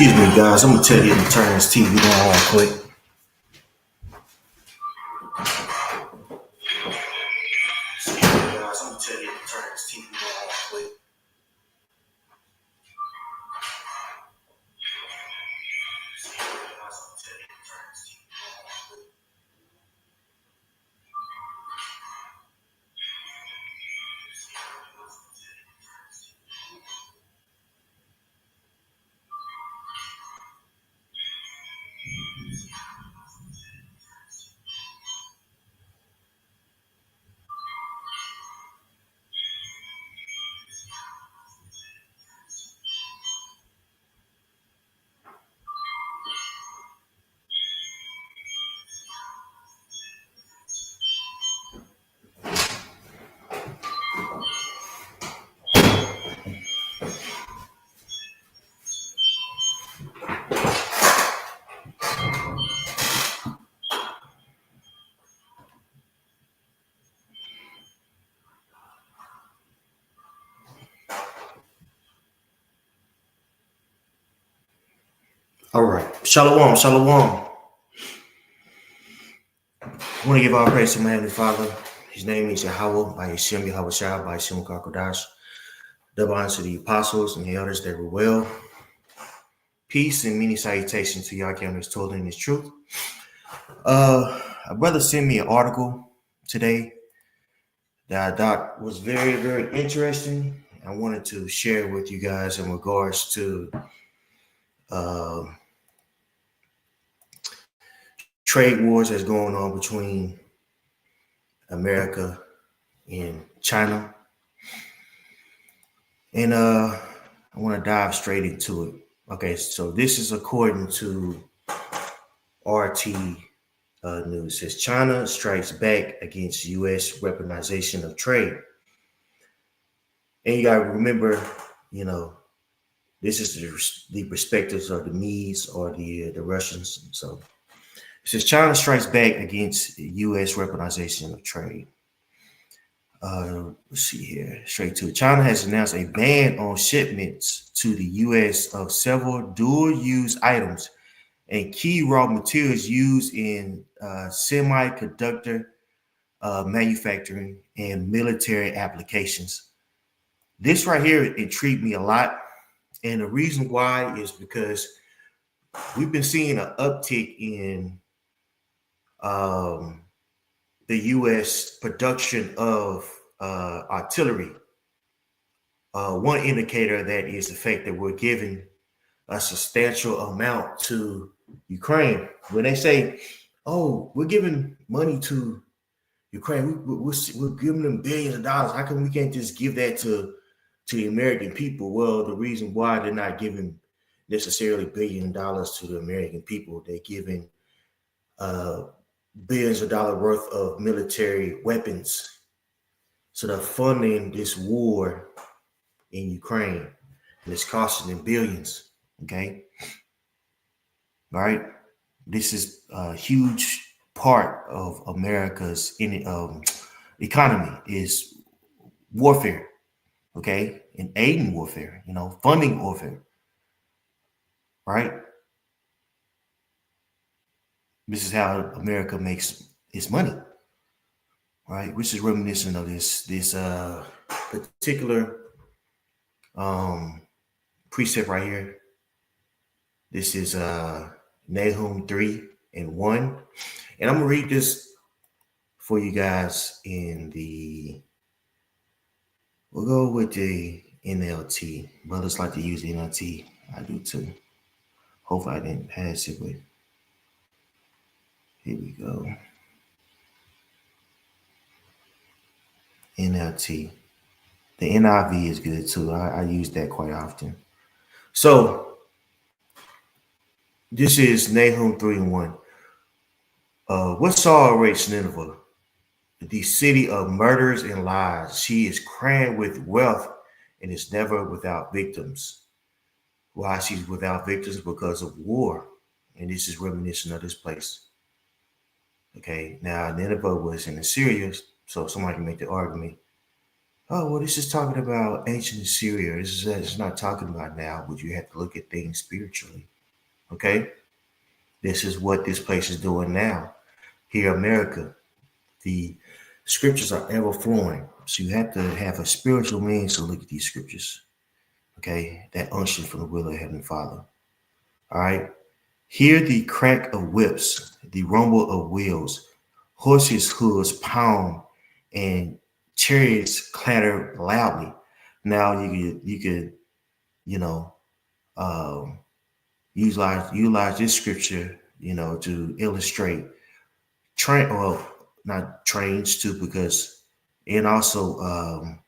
Excuse me, guys. I'm gonna tell you to turn this TV down real quick. Excuse me, guys. I'm gonna tell you to turn this TV down real quick. Excuse me, guys. I'm gonna tell you to turn this TV down real quick. All right. Shalom, shalom. I want to give all praise to my Heavenly Father. His name is Yahweh, by Hashem Yahweh Shah, by Hashem Kakodash. Double honor to the apostles and the elders that were well. Peace and many salutations to y'all cameras told in this truth. A brother sent me an article today that I thought was very, very interesting. I wanted to share with you guys in regards to trade wars that's going on between America and China. And I want to dive straight into it. Okay, so this is according to RT News. It says China strikes back against U.S. weaponization of trade. And you got to remember, this is the perspectives of the Medes or the Russians. So it says China strikes back against U.S. weaponization of trade. Let's see here. Straight to it. China has announced a ban on shipments to the U.S. of several dual-use items and key raw materials used in semiconductor manufacturing and military applications. This right here intrigued me a lot. And the reason why is because we've been seeing an uptick in the U.S. production of artillery. One indicator that is the fact that we're giving a substantial amount to Ukraine. When they say, "Oh, we're giving money to Ukraine, we're giving them billions of dollars. How come we can't just give that to the American people?" Well, the reason why they're not giving necessarily billions of dollars to the American people, they're giving billions of dollars worth of military weapons. So they're funding this war in Ukraine, and it's costing them billions. Okay. All right. This is a huge part of America's economy is warfare. Okay. And aiding warfare, funding warfare. Right. This is how America makes its money, right? Which is reminiscent of this particular precept right here. This is Nahum 3:1, and I'm gonna read this for you guys we'll go with the NLT. Brothers like to use the NLT. I do too. Hopefully I didn't pass it, but here we go. NLT. The NIV is good too. I use that quite often. So this is Nahum 3:1. What Saul rates Nineveh? The city of murders and lies. She is crammed with wealth and is never without victims. Why she's without victims? Because of war. And this is reminiscent of this place. Okay, now Nineveh was in Assyria, so somebody can make the argument Oh, well, this is talking about ancient Assyria. It's not talking about now, but you have to look at things spiritually. Okay? This is what this place is doing now. Here, America, the scriptures are ever flowing. So you have to have a spiritual means to look at these scriptures. Okay? That unction from the will of Heavenly Father. All right? Hear the crack of whips, the rumble of wheels, horses' hooves pound, and chariots clatter loudly. Now you could you know um, utilize this scripture to illustrate train, well, not trains too, because and also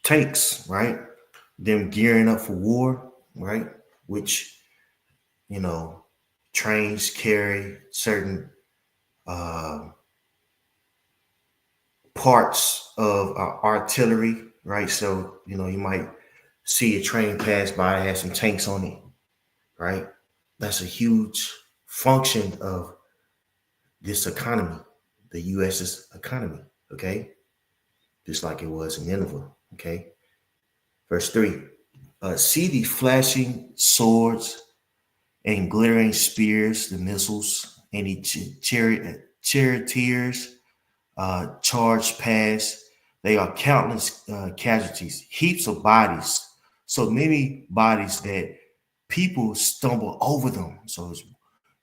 tanks, right? Them gearing up for war, right? Which you know trains carry certain uh, parts of artillery, right? So you might see a train pass by, has some tanks on it, right? That's a huge function of this economy, the U.S.'s economy, okay? Just like it was in Nineveh, okay? Verse 3, see the flashing swords and glittering spears, the missiles, and the charioteers charge past. They are countless casualties, heaps of bodies, so many bodies that people stumble over them. So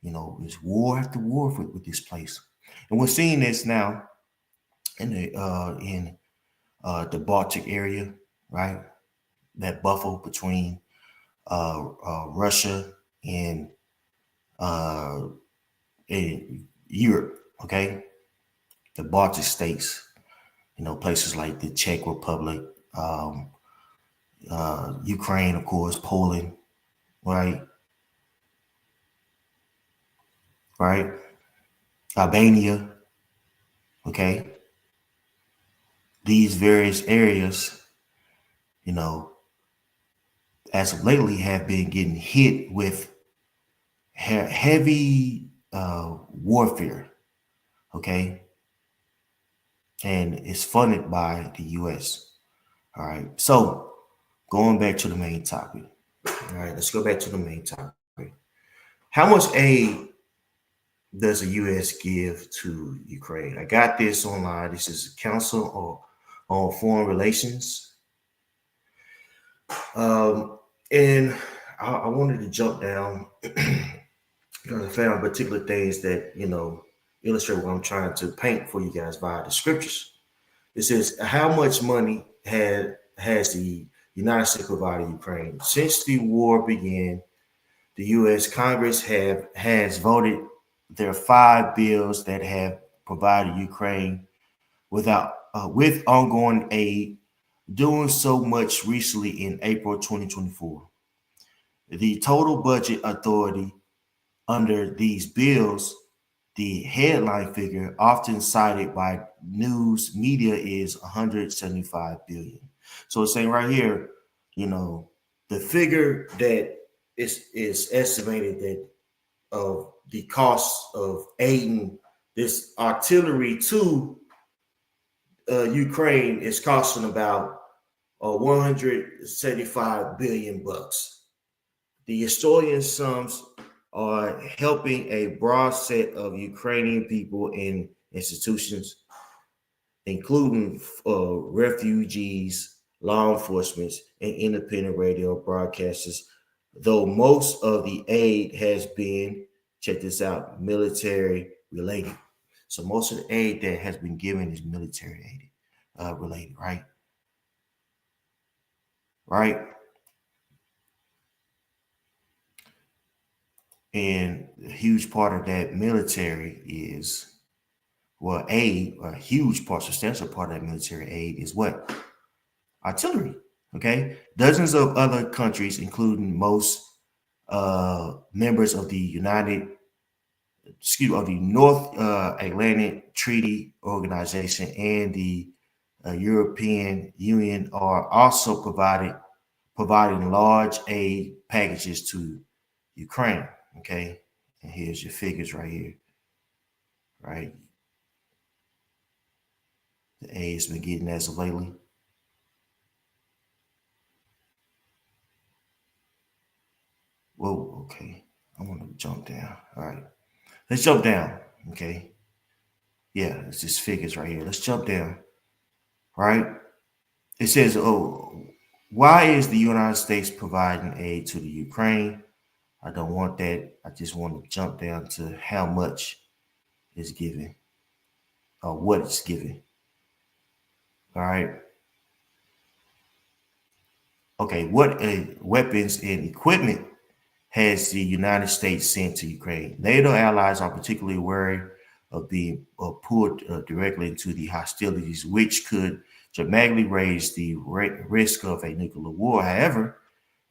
it's war after war with this place, and we're seeing this now in the Baltic area, right? That buffer between Russia and uh, Europe, okay? The Baltic states, places like the Czech Republic, Ukraine, of course, Poland, right? Right? Albania, okay? These various areas, you know, as of lately have been getting hit with heavy warfare, okay? And it's funded by the U.S. All right. So going back to the main topic. All right, let's go back to the main topic. How much aid does the U.S. give to Ukraine? I got this online. This is Council on Foreign Relations. And I wanted to jump down because I found particular things that, illustrate what I'm trying to paint for you guys via the scriptures. It says, how much money has the United States provided Ukraine? Since the war began, the U.S. Congress has voted their 5 bills that have provided Ukraine with ongoing aid, doing so much recently in April 2024. The total budget authority under these bills, the headline figure often cited by news media is 175 billion. So it's saying right here, the figure that is estimated that of the cost of aiding this artillery to Ukraine is costing about 175 billion bucks. The historian sums are helping a broad set of Ukrainian people and institutions, including refugees, law enforcement, and independent radio broadcasters, though most of the aid has been, check this out, military related. So most of the aid that has been given is military aid related, right? Right. And a huge part of that military is, well, aid, a huge part, substantial part of that military aid is what? Artillery. Okay. Dozens of other countries, including most members of the North Atlantic Treaty Organization and the European Union, are also providing large aid packages to Ukraine. Okay, and here's your figures right here. Right, The A has been getting as of lately. Whoa, okay. I want to jump down. All right. Let's jump down. Okay. Yeah, it's just figures right here. Let's jump down. All right. It says, oh, why is the United States providing aid to the Ukraine? I don't want that. I just want to jump down to how much is given or what it's given. All right. Okay. What weapons and equipment has the United States sent to Ukraine? NATO allies are particularly worried of being pulled directly into the hostilities, which could dramatically raise the risk of a nuclear war. However,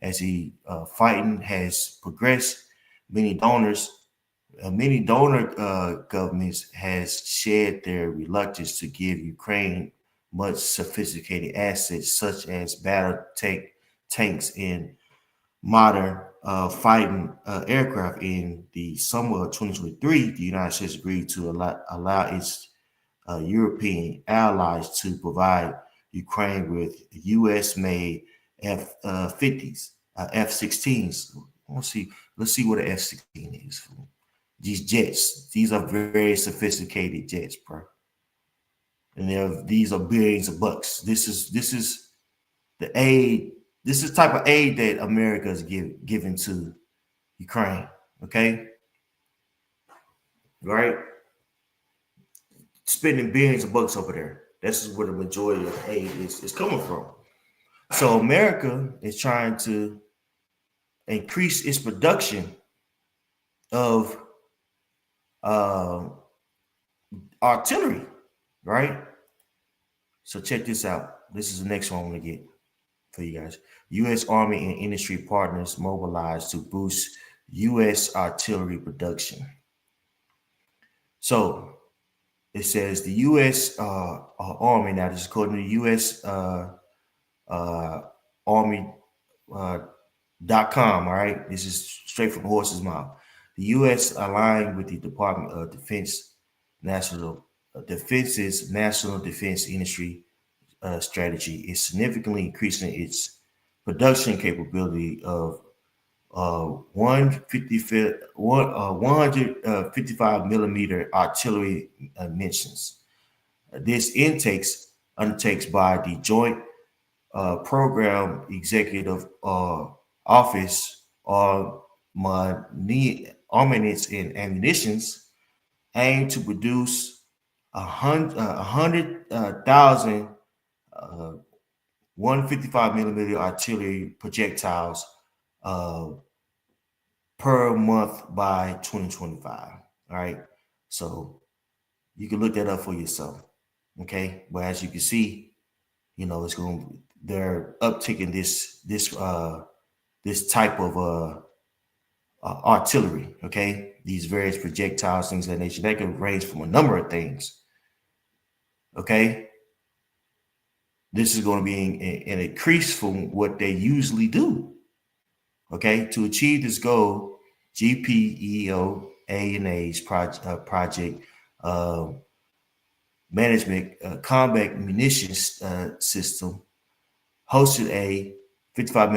as the fighting has progressed, many donor governments has shared their reluctance to give Ukraine much sophisticated assets such as tanks and modern fighting aircraft. In the summer of 2023, the United States agreed to allow its European allies to provide Ukraine with U.S.-made F-50s, F-16s. Let's see what an F-16 is. These jets, these are very sophisticated jets, bro, and these are billions of bucks. This is the aid. This is the type of aid that America is giving to Ukraine. Okay, right? Spending billions of bucks over there. This is where the majority of the aid is coming from. So America is trying to increase its production of uh, artillery, right? So check this out. This is the next one I'm gonna get for you guys. U.S. Army and industry partners mobilized to boost U.S. artillery production. So it says the U.S. Army, now this is according to the U.S. Uh, Army uh, .com. All right, this is straight from the horse's mouth. The U.S. aligned with the Department of Defense's National Defense Industry strategy is significantly increasing its production capability of 155 millimeter artillery munitions. This undertakes by the Joint Program Executive Office on armaments and ammunitions aim to produce 100,000 155 millimeter artillery projectiles uh, per month by 2025. All right. So you can look that up for yourself. Okay. But as you can see, it's going they're upticking this type of artillery. Okay. These various projectiles, things of that nature, they can range from a number of things. Okay. This is going to be an increase from what they usually do. Okay, to achieve this goal, GPEO A&A's project management combat munitions system hosted a 55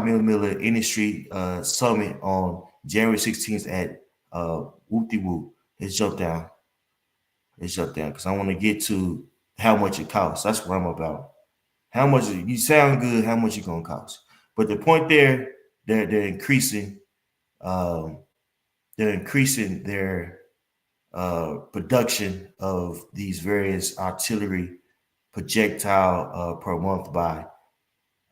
millimeter industry summit on January 16th at Whoopty Whoop. Let's jump down because I want to get to how much it costs. That's what I'm about. How much you sound good? How much you gonna cost? But the point there, they're increasing. They're increasing their production of these various artillery projectile per month by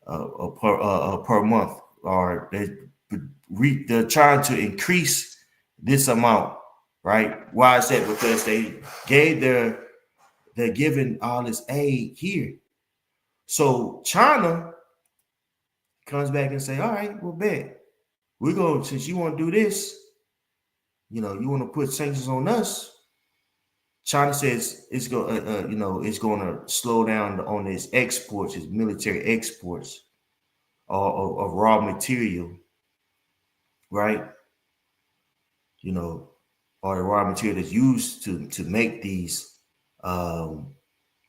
per month, or they're trying to increase this amount, right? Why is that? Because they're giving all this aid here. So China comes back and say, all right, well, bet. We're going, since you want to do this, you want to put sanctions on us. China says it's going, it's going to slow down on its exports, its military exports of raw material, right? Or the raw material that's used to make these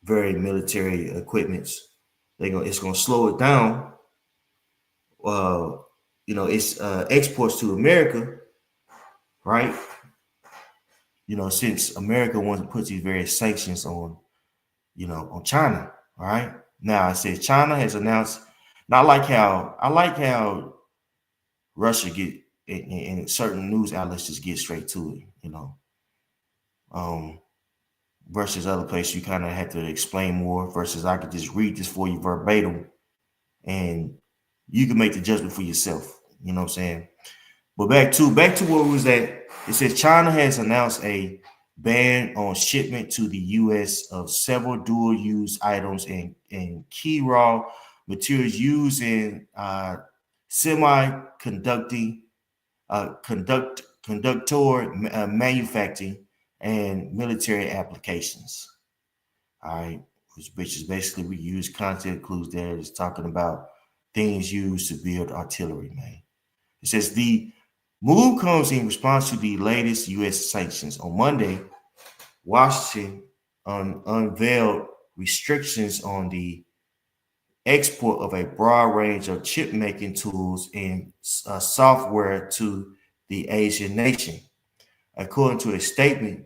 very military equipments. It's gonna slow it down. It's exports to America, right? Since America wants to put these various sanctions on China. All right. Now it says China has announced. Now I like how Russia get and certain news outlets just get straight to it. Um, versus other places you kind of have to explain more. Versus I could just read this for you verbatim, and you can make the judgment for yourself. You know what I'm saying? But back to where it was at. It says China has announced a ban on shipment to the U.S. of several dual-use items and key raw materials used in semiconducting, conductor manufacturing, and military applications. All right, which is basically we use content clues there. It's talking about things used to build artillery, man. It says the move comes in response to the latest U.S. sanctions. On Monday, Washington unveiled restrictions on the export of a broad range of chip making tools and software to the Asian nation. According to a statement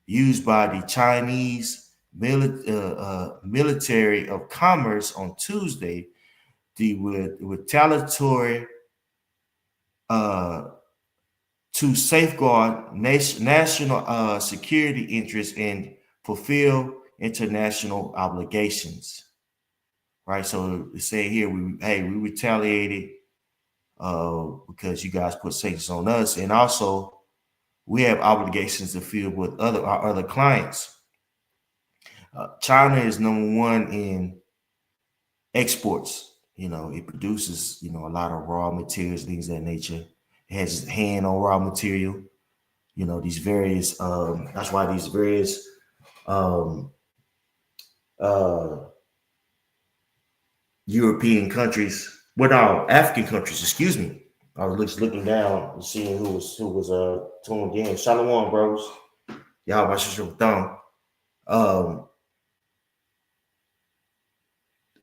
used by the Chinese military of commerce on Tuesday, the retaliatory to safeguard national security interests and fulfill international obligations. Right. So it's saying here, we retaliated because you guys put sanctions on us, and also we have obligations to fulfill with our other clients. China is number one in exports. It produces a lot of raw materials, things of that nature. It has its hand on raw material. These various that's why these various um uh European countries, African countries, excuse me. I was just looking down and seeing who was tuned in. Shalom, bros. Y'all my sister thumb. um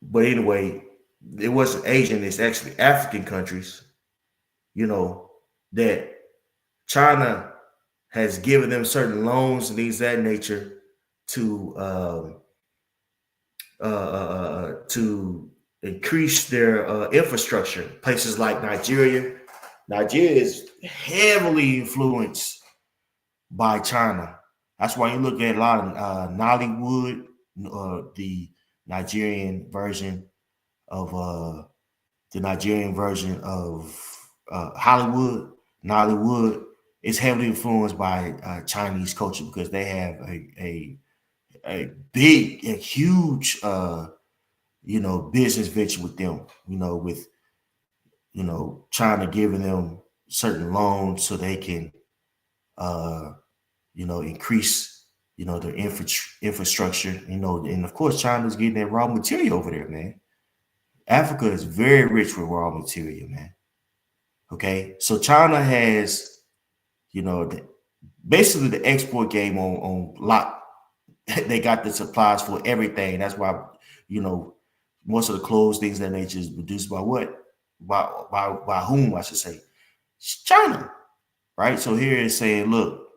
but anyway, it wasn't Asian, it's actually African countries, that China has given them certain loans and things of that nature to to increase their infrastructure. Places like Nigeria. Nigeria is heavily influenced by China. That's why you look at a lot of Nollywood, the Nigerian version of Hollywood. Nollywood is heavily influenced by Chinese culture because they have a big, a huge business venture with them, with, China giving them certain loans so they can, increase, their infrastructure, and of course, China's getting that raw material over there, man. Africa is very rich with raw material, man. Okay. So China has, basically the export game on lock. They got the supplies for everything. That's why, most of the clothes, things of that nature is produced by what? By whom, I should say? It's China, right? So here it's saying, look,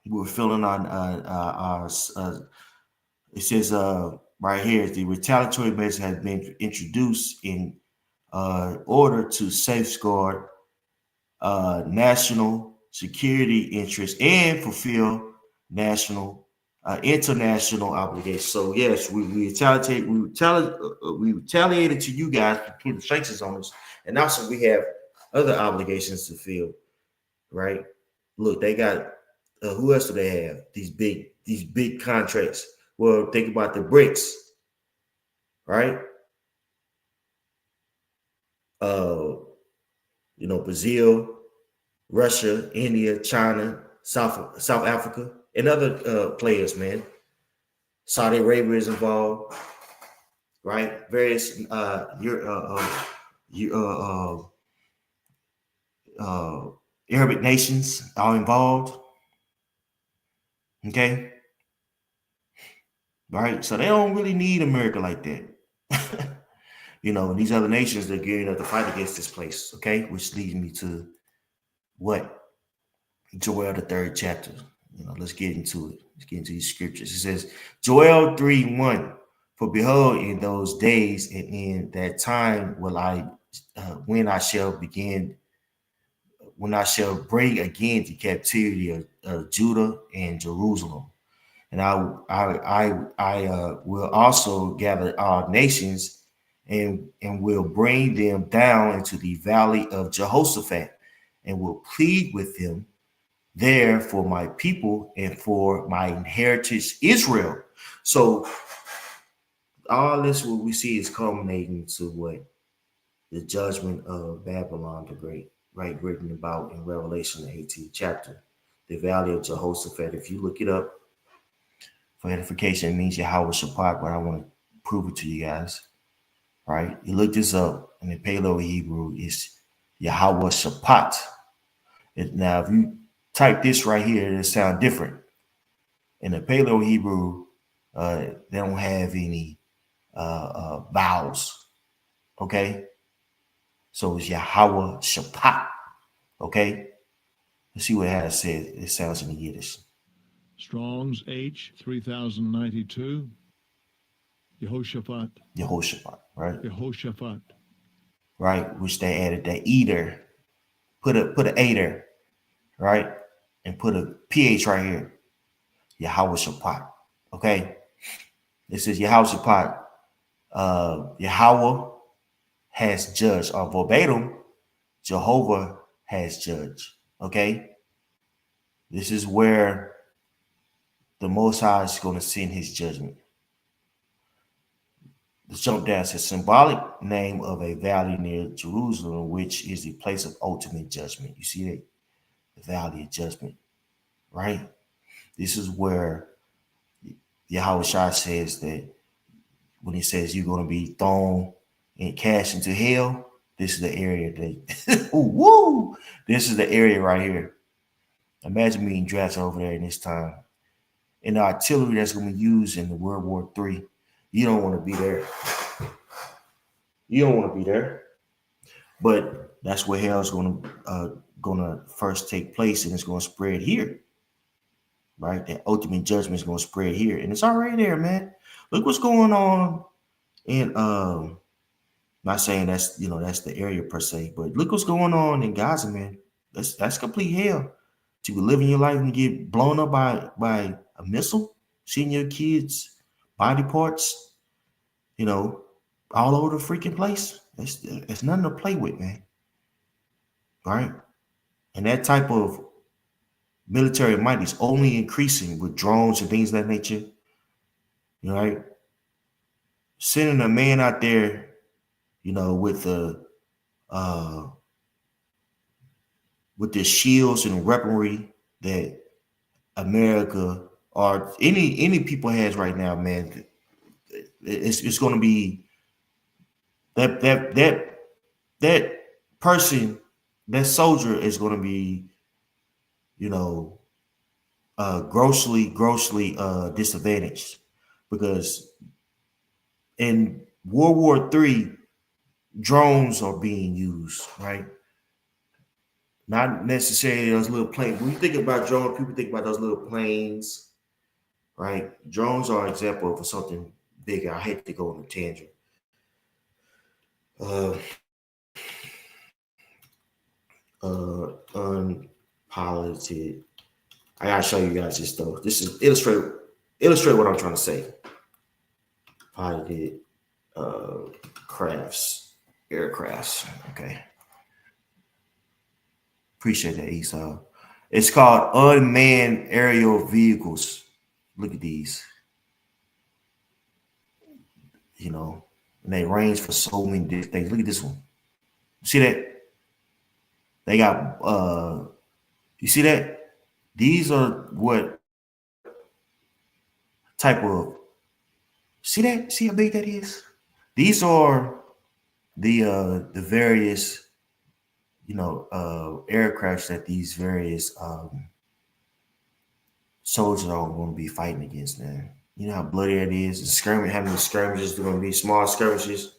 we're filling on our. It says right here, the retaliatory measure has been introduced in order to safeguard national security interests and fulfill national international obligations. So yes, we retaliated to you guys for putting sanctions on us, and also we have other obligations to fill. Right? Look, they got who else do they have? These big contracts. Well, think about the BRICS, right? Brazil, Russia, India, China, South Africa, and other players, man. Saudi Arabia is involved, right? Various Arabic nations are involved. Okay, right? So they don't really need America like that. You know, and these other nations, they're gearing up to fight against this place, okay? Which leads me to what? Joel, the third chapter. You know, let's get into it. Let's get into these scriptures. It says, Joel 3:1. For behold, in those days and in that time will when I shall bring again the captivity of Judah and Jerusalem. And I will also gather all nations and will bring them down into the valley of Jehoshaphat and will plead with them there for my people and for my inheritance Israel. So all this what we see is culminating to what the judgment of Babylon the Great, right, written about in Revelation the 18th chapter. The valley of Jehoshaphat. If you look it up for edification, it means Yahweh Shaphat, but I want to prove it to you guys. Right? You look this up in the Paleo Hebrew, it's Yahweh Shaphat. Now, if you type this right here, it sounds different. In the Paleo Hebrew, they don't have any vowels. Okay, so it's Yahweh Shaphat. Okay, let's see what it sounds in Yiddish. Strong's H 3092. Yehoshaphat. Yehoshaphat, right? Yehoshaphat. Right, which they added the eater. Put an A there, right? And put a PH right here. Yahweh Shaphat. Okay. This is Yahweh Shaphat. Yahweh has judged, or verbatim, Jehovah has judged. Okay. This is where the Most High is going to send his judgment. Let's jump down. It's a symbolic name of a valley near Jerusalem, which is the place of ultimate judgment. You see that? The valley of judgment, right? This is where Yahweh Shai says that when he says you're going to be thrown and cast into hell, this is the area that, woo, this is the area right here. Imagine being drafted over there in this time. And the artillery that's going to be used in the World War III, you don't want to be there. You don't want to be there. But that's where hell is going to first take place, and it's going to spread here. Right? The ultimate judgment is going to spread here. And it's already there, man. Look what's going on in not saying that's that's the area per se, but look what's going on in Gaza, man. That's complete hell. To be living your life and get blown up by a missile, seeing your kids' body parts, all over the freaking place. It's nothing to play with, man. Right? And that type of military might is only increasing with drones and things of that nature. Right? Sending a man out there, with the shields and weaponry that America or any people has right now, man, it's going to be that person, that soldier is going to be, grossly disadvantaged, because in World War III, drones are being used, right? Not necessarily those little planes. When you think about drones, people think about those little planes, right? Drones are an example of something bigger. I hate to go on a tangent. Unpiloted. I gotta show you guys this though. This is illustrate what I'm trying to say. Piloted aircrafts. Okay. Appreciate that, Esau. It's called unmanned aerial vehicles. Look at these. And they range for so many different things. Look at this one. See that? They got you see that? These are what type of, see that? See how big that is? These are the various aircrafts that these various soldiers are going to be fighting against, man. You know how bloody that is. And skirmish, how many skirmishes are going to be? Small skirmishes,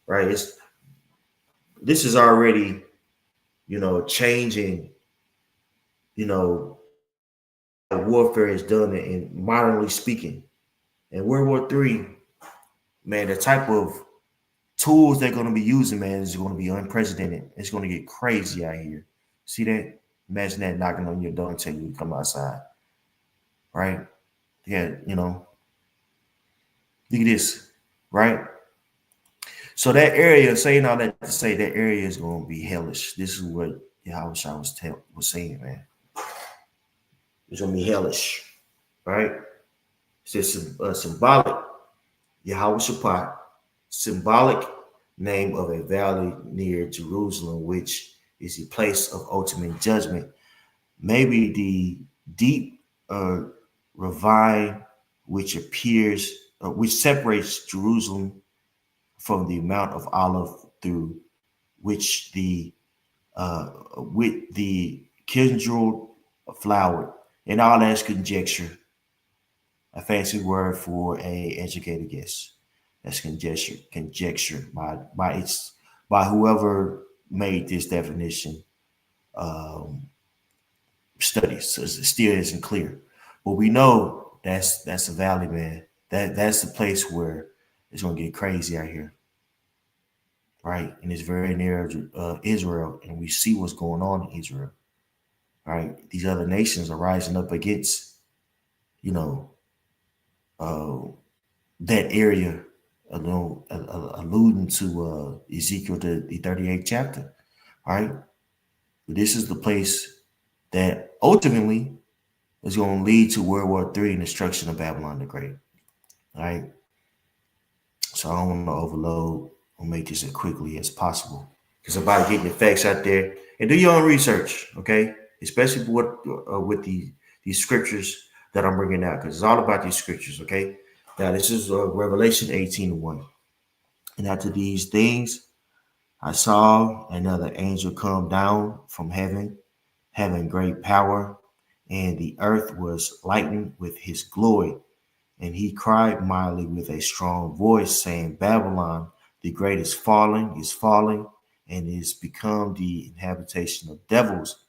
right? This is already, changing, you know, warfare is done in modernly speaking. In World War III, man, the type of tools they're going to be using, man, is going to be unprecedented. It's going to get crazy out here. See that? Imagine that knocking on your door and telling you to come outside, right? Yeah, look at this, right? So that area, saying all that to say, that area is going to be hellish. This is what Yahweh was saying, man. It's going to be hellish, right? It's just a symbolic, Yahweh Shaphat, symbolic name of a valley near Jerusalem, which is a place of ultimate judgment. Maybe the deep ravine which separates Jerusalem from the Mount of Olive, through which with the kindred flowered, and all that's conjecture, a fancy word for a educated guess. That's conjecture by whoever made this definition studies. So it still isn't clear, but we know that's a valley, man. That's the place where it's gonna get crazy out here, right? And it's very near Israel, and we see what's going on in Israel, right? These other nations are rising up against, you know, uh, that area, alluding to Ezekiel, the 38th chapter, right? But this is the place that ultimately is going to lead to World War III and destruction of Babylon the Great, right? So I don't want to overload or make this as quickly as possible, because I'm about to get the facts out there and do your own research, okay? Especially with these scriptures that I'm bringing out, because it's all about these scriptures, okay? Now, this is Revelation 18:1. And after these things, I saw another angel come down from heaven, having great power, and the earth was lightened with his glory. And he cried mightily with a strong voice, saying, Babylon, the great is falling, and is become the habitation of devils,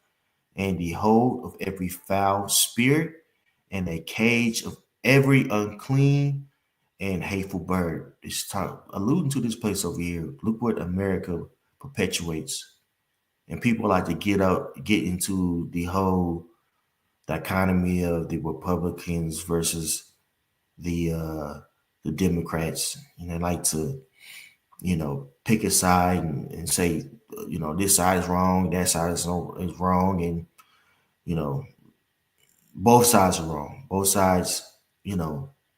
and the hold of every foul spirit, and a cage of every unclean and hateful bird. It's alluding to this place over here. Look what America perpetuates. And people like to get into the whole dichotomy of the Republicans versus the Democrats. And they like to, pick a side and say, this side is wrong, that side is wrong, and both sides are wrong. Both sides,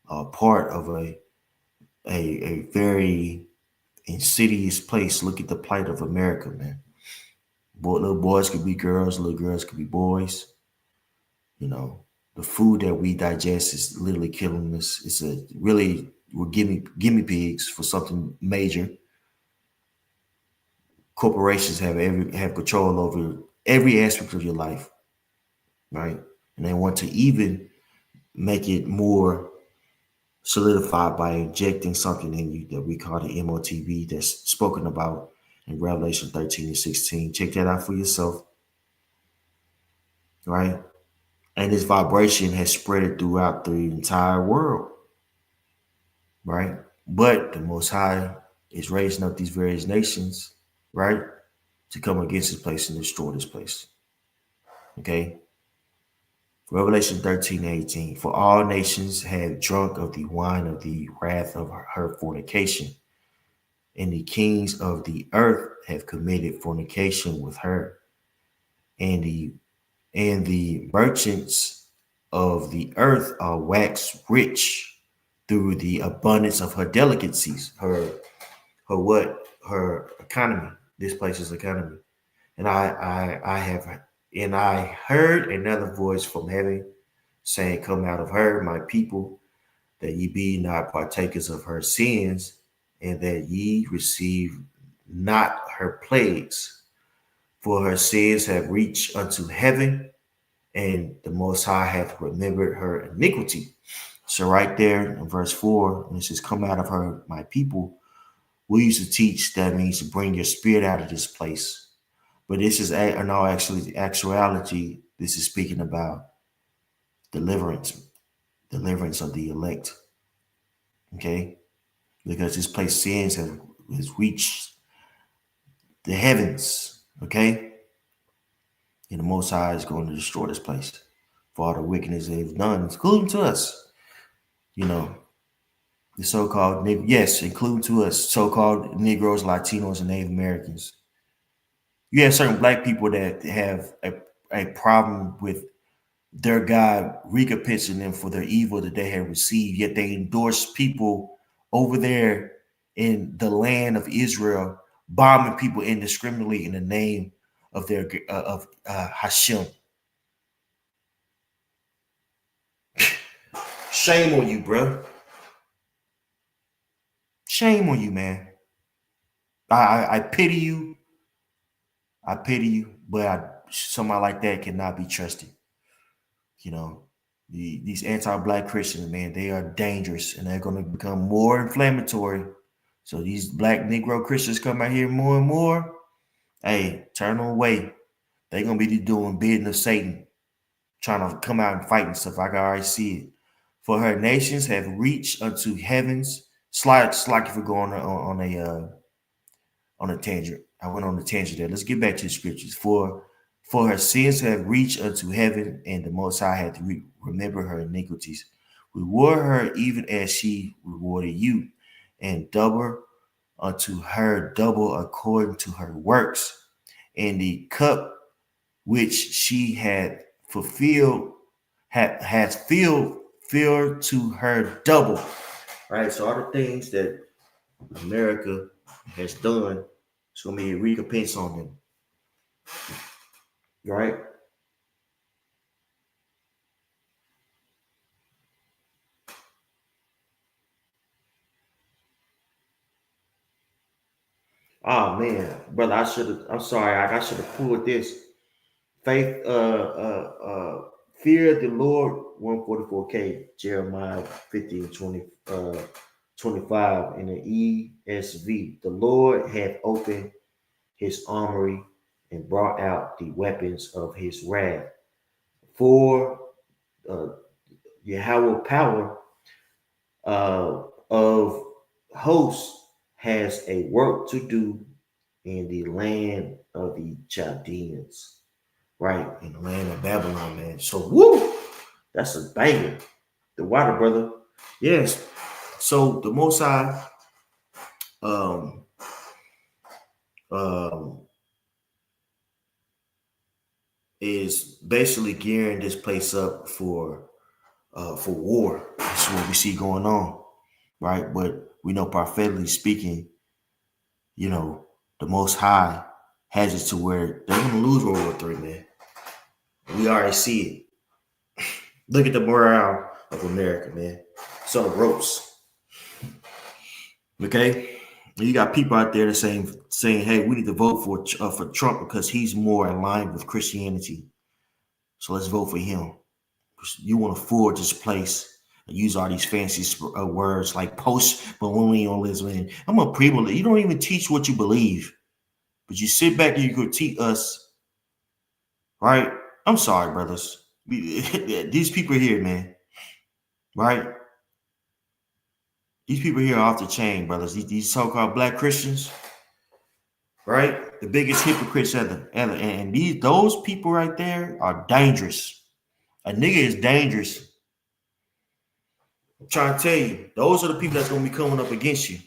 are part of a very insidious place. Look at the plight of America, man. Little boys could be girls, little girls could be boys. The food that we digest is literally killing us. We're gimme pigs for something major. Corporations have control over every aspect of your life, right? And they want to even make it more solidified by injecting something in you that we call the MOTB, that's spoken about in Revelation 13 and 16. Check that out for yourself, right? And this vibration has spread it throughout the entire world, right? But the Most High is raising up these various nations, right, to come against this place and destroy this place, okay? Revelation 13:18. For all nations have drunk of the wine of the wrath of her fornication, and the kings of the earth have committed fornication with her, and the merchants of the earth are waxed rich through the abundance of her delicacies. Her economy. This place's economy. And I heard another voice from heaven saying, Come out of her, my people, that ye be not partakers of her sins, and that ye receive not her plagues. For her sins have reached unto heaven, and the Most High hath remembered her iniquity. So right there in verse 4, and it says, "Come out of her, my people." We used to teach that means to bring your spirit out of this place. But this is in all actuality, this is speaking about deliverance, deliverance of the elect. Okay, because this place sins has reached the heavens. Okay, and the Most High is going to destroy this place for all the wickedness they've done, including to us. You know, the so-called yes, including to us, so-called Negroes, Latinos, and Native Americans. You have certain black people that have a problem with their God recompensing them for their evil that they have received, yet they endorse people over there in the land of Israel, bombing people indiscriminately in the name of their Hashem. Shame on you, bro. Shame on you, man. I pity you. I pity you, but somebody like that cannot be trusted. You know, these anti-black Christians, man, they are dangerous and they're going to become more inflammatory. So these black Negro Christians come out here more and more. Hey, turn them away. They're going to be doing bidding of Satan, trying to come out and fight and stuff. I can already see it. For her nations have reached unto heavens. It's like if we're going on a tangent. I went on a tangent there. Let's get back to the scriptures. For her sins have reached unto heaven, and the Most High hath remembered her iniquities. Reward her even as she rewarded you, and double unto her double according to her works. And the cup which she had fulfilled has filled to her double. All right, so all the things that America has done, it's gonna be a recompense on them. Right? Oh man, brother, I'm sorry, I should have pulled this. Faith, fear the Lord, 144K, Jeremiah 50 and 25 in the ESV. The Lord hath opened his armory and brought out the weapons of his wrath. For Yahweh power of hosts has a work to do in the land of the Chaldeans, right? In the land of Babylon, man. So, woo, that's a banger. The water, brother. Yes. So the Most High, um, um, is basically gearing this place up for war. That's what we see going on, right? But we know prophetically speaking, you know, the Most High has it to where they're going to lose World War III, man. We already see it. Look at the morale of America, man. It's on the ropes. Okay, you got people out there that saying, "Hey, we need to vote for Trump because he's more aligned with Christianity. So let's vote for him." You want to forge this place and use all these fancy words like post-millennialism. I'm a pre-millennial. You don't even teach what you believe, but you sit back and you critique us, right? I'm sorry, brothers. These people here, man, right? These people here are off the chain, brothers. These so-called black Christians, right? The biggest hypocrites ever. And those people right there are dangerous. A nigga is dangerous. I'm trying to tell you, those are the people that's gonna be coming up against you.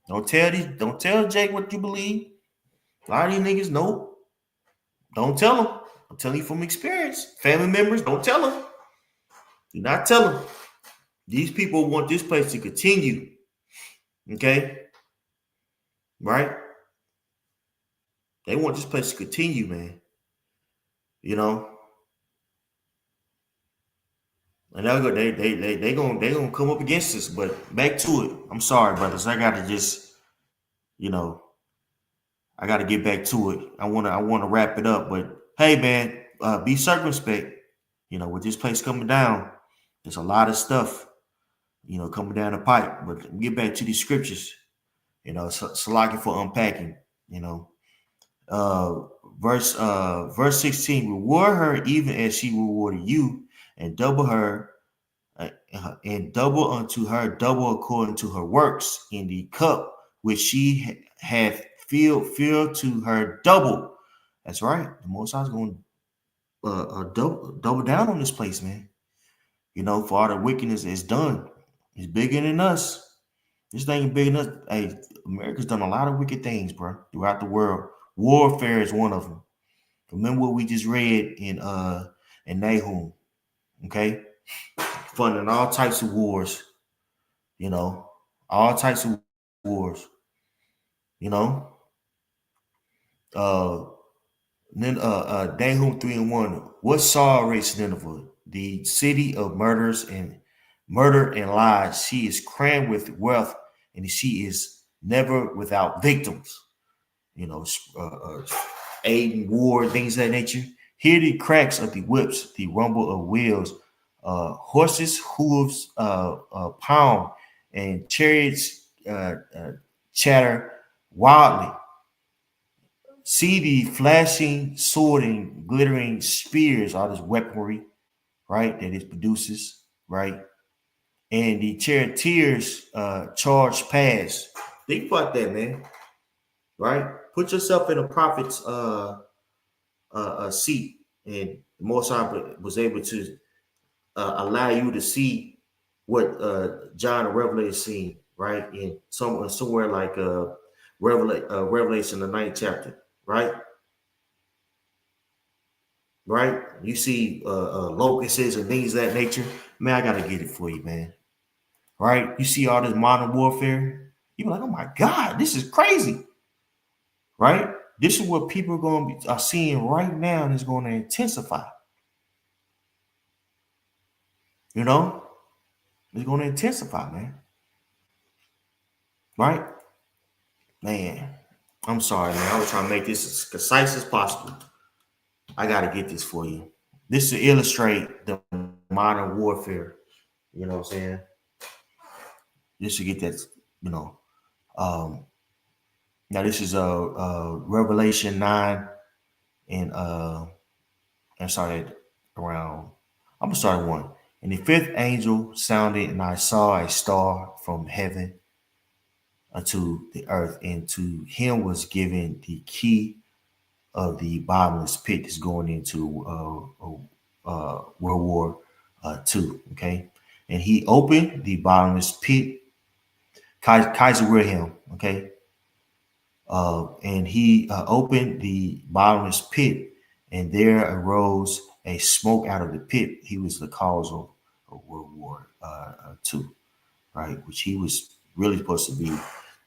Don't tell Jake what you believe. A lot of these niggas, nope. Don't tell them. I'm telling you from experience. Family members, don't tell them. Do not tell them. These people want this place to continue. Okay? Right? They want this place to continue, man. You know? And they gonna come up against us. But back to it. I'm sorry, brothers. I gotta just, you know, I gotta get back to it. I wanna wrap it up. But hey, man, be circumspect. You know, with this place coming down, there's a lot of stuff coming down the pipe. But get back to these scriptures, Salaki for unpacking, uh, verse 16, reward her even as she rewarded you, and double unto her double according to her works in the cup which she hath filled to her double. That's right. The Most High is going to double down on this place, man. For all the wickedness is done. It's bigger than us. This thing is bigger than us. Hey, America's done a lot of wicked things, bro, throughout the world. Warfare is one of them. Remember what we just read in Nahum, okay? Funding all types of wars, all types of wars, you know. Nahum 3:1. What sorrows Nineveh, the city of murder and lies? She is crammed with wealth, and she is never without victims. Aid and war, things of that nature. Hear the cracks of the whips, the rumble of wheels, horses' hooves pound, and chariots chatter wildly. See the flashing sword and glittering spears, all this weaponry, right, that it produces, right? And the charioteers charge past. Think about that, man, right? Put yourself in a prophet's seat, and the Most High was able to allow you to see what John the Revelator seen, right? In somewhere like Revelation, the 9th chapter, right? Right? You see locusts and things of that nature. Man, I gotta get it for you, man. Right? You see all this modern warfare. You're like, oh my God, this is crazy. Right? This is what people are seeing right now, and it's going to intensify. It's going to intensify, man. Right? Man, I'm sorry, man. I was trying to make this as concise as possible. I got to get this for you. This to illustrate the modern warfare. You know what I'm saying? Just to get that, now this is Revelation 9 and started around. I'm gonna start at 1. And the 5th angel sounded, and I saw a star from heaven unto the earth, and to him was given the key of the bottomless pit. Is going into World War II. Okay, and he opened the bottomless pit. Kaiser Wilhelm. Okay. And he opened the bottomless pit, and there arose a smoke out of the pit. He was the cause of World War II, right? Which he was really supposed to be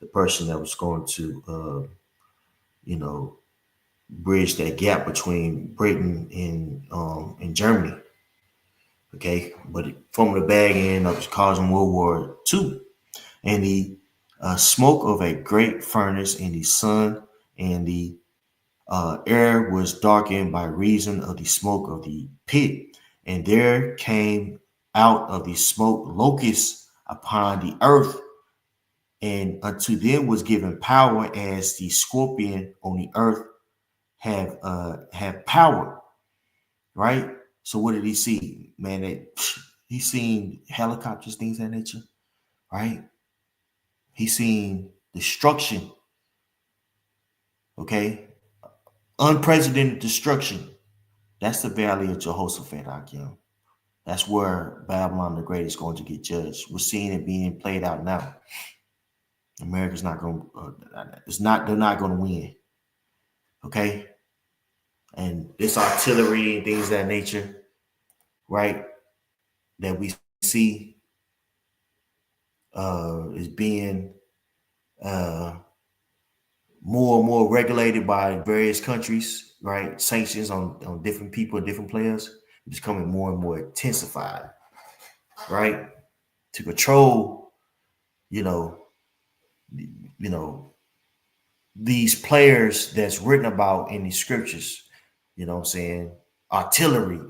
the person that was going to, bridge that gap between Britain and Germany. Okay, but from the bag end of causing World War II, and the smoke of a great furnace in the sun, and the air was darkened by reason of the smoke of the pit. And there came out of the smoke locusts upon the earth, and unto them was given power as the scorpion on the earth have power. Right? So what did he see? Man, he seen helicopters, things of that nature, right? He seen destruction. Okay, unprecedented destruction. That's the valley of Jehoshaphat, Akim. That's where Babylon the Great is going to get judged. We're seeing it being played out now. America's not going. They're not going to win. Okay, and this artillery and things of that nature, right? That we see is being more and more regulated by various countries, right? Sanctions on different people, different players, it's becoming more and more intensified, right? To control, you know, these players that's written about in the scriptures, you know what I'm saying? Artillery,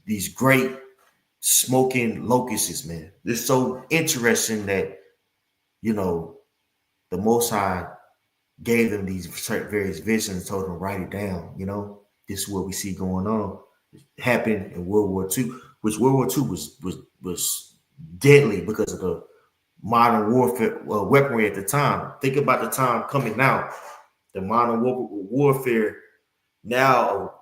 these great smoking locusts, man. It's so interesting that, you know, the Most High gave them these various visions and told them to write it down. You know, this is what we see going on. It happened in World War II, which World War II was deadly because of the modern warfare weaponry at the time. Think about the time coming now. The modern warfare now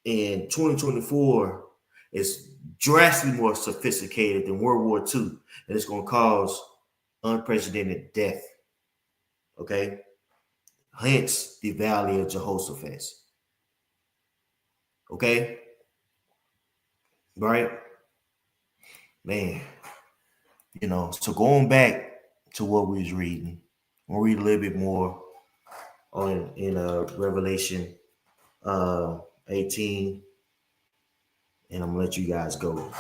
in 2024 is drastically more sophisticated than World War II, and it's going to cause unprecedented death. Okay, hence the Valley of Jehoshaphat. Okay, right, man. You know, so going back to what we was reading, we'll read a little bit more on in Revelation 18, and I'm gonna let you guys go.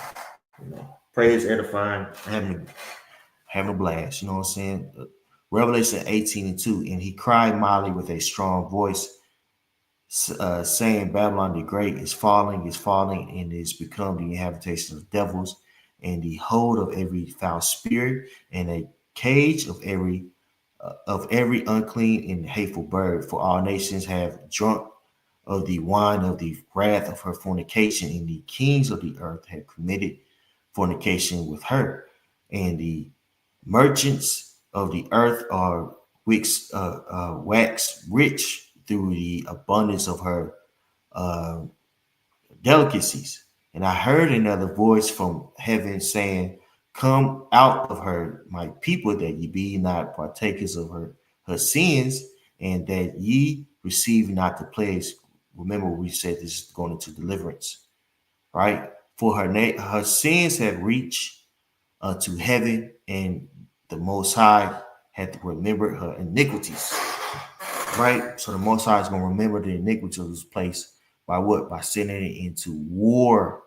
You know, praise, edifying, having a blast. You know what I'm saying? Revelation 18:2, and he cried mildly with a strong voice, saying, Babylon the Great is falling, and is become the habitation of devils, and the hold of every foul spirit, and a cage of every unclean and hateful bird. For all nations have drunk of the wine of the wrath of her fornication, and the kings of the earth have committed fornication with her, and the merchants of the earth are wax rich through the abundance of her uh, delicacies. And I heard another voice from heaven saying, Come out of her, my people, that ye be not partakers of her sins, and that ye receive not the plagues. Remember, we said this is going into deliverance, right? For her sins have reached to heaven, and the Most High hath remembered her iniquities, right? So the Most High is going to remember the iniquity of this place by what? By sending it into war.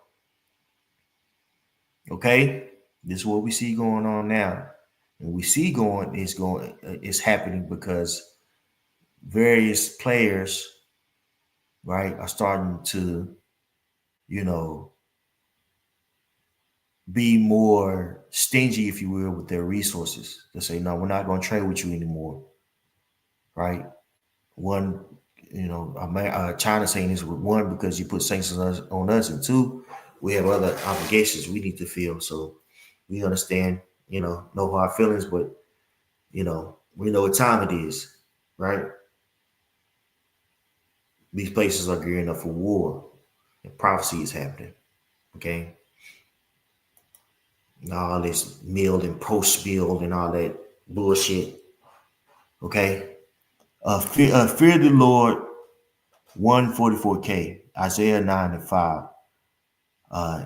Okay, this is what we see going on now, and we see it's happening because various players, right, are starting to, you know, be more stingy, if you will, with their resources. They say, no, we're not going to trade with you anymore, right? One, you know, China saying this with one, because you put sanctions on us, and two, we have other obligations we need to fill. So we understand, you know our feelings, but you know, we know what time it is, right? These places are gearing up for war, and prophecy is happening. Okay, and all this milled and post build and all that bullshit. Okay, fear the Lord, 144K, Isaiah 9:5.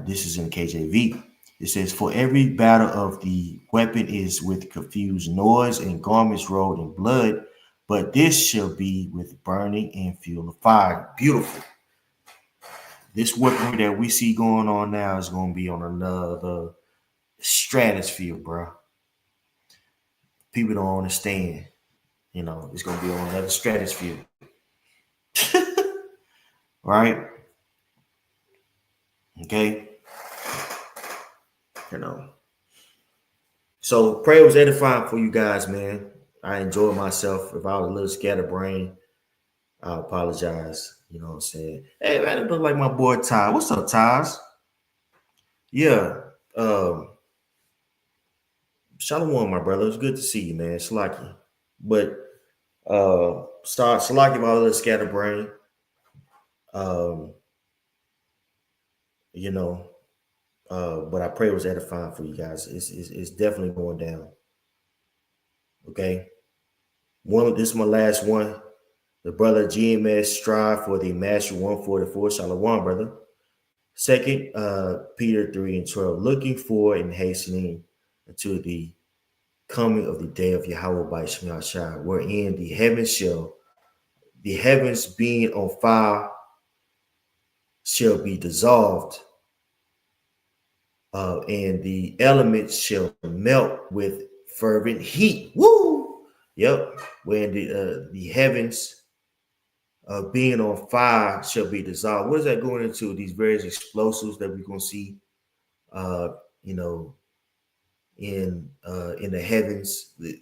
This is in KJV. It says, For every battle of the weapon is with confused noise and garments rolled in blood, but this shall be with burning and fuel of fire. Beautiful. This weaponry that we see going on now is going to be on another stratosphere, bro. People don't understand. You know, it's going to be on another stratosphere. Right? Okay? You know. So prayer was edifying for you guys, man. I enjoyed myself. If I was a little scatterbrained, I apologize. You know what I'm saying? Hey, man, it look like my boy Ty. What's up, Taz? Yeah. Shalom, my brother. It's good to see you, man. Salaki. But Salaki, my little scatterbrain. Um, you know, but I pray it was edifying for you guys. It's definitely going down. Okay. This is my last one. The brother GMS strive for the master 144. Shalom, brother. Second, Peter 3:12, looking for and hastening until the coming of the day of Yahweh by Shemashah, wherein the heavens being on fire shall be dissolved, and the elements shall melt with fervent heat. Woo! Yep. When the heavens being on fire shall be dissolved. What is that going into? These various explosives that we're going to see uh, you know, in the heavens, the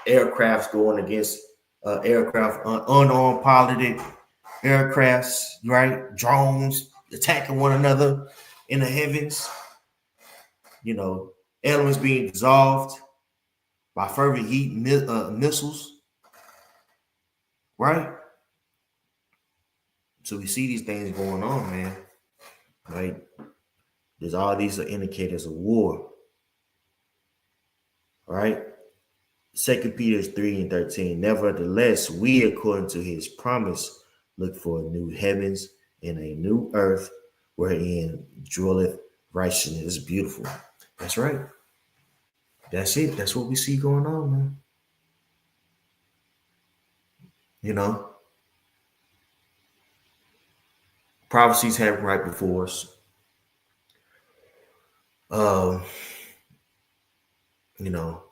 aircrafts going against aircraft, unarmed piloted aircrafts, right? Drones attacking one another in the heavens. You know, elements being dissolved by fervent heat missiles, right? So we see these things going on, man. Right? There's all these indicators of war. All right. 2 Peter 3:13. Nevertheless, we, according to his promise, look for new heavens and a new earth wherein dwelleth righteousness. It's beautiful. That's right. That's it. That's what we see going on, man. You know, prophecies happen right before us. Um, you know,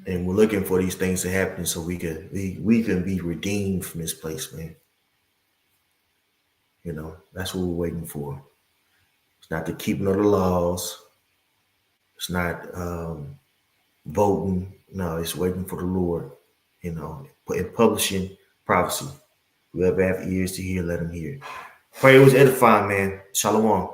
and we're looking for these things to happen so we can be redeemed from this place, man. You know, that's what we're waiting for. It's not the keeping of the laws. It's not voting. No, it's waiting for the Lord. You know, and publishing prophecy. Whoever have ears to hear, let him hear. Pray it was edifying, man. Shalom.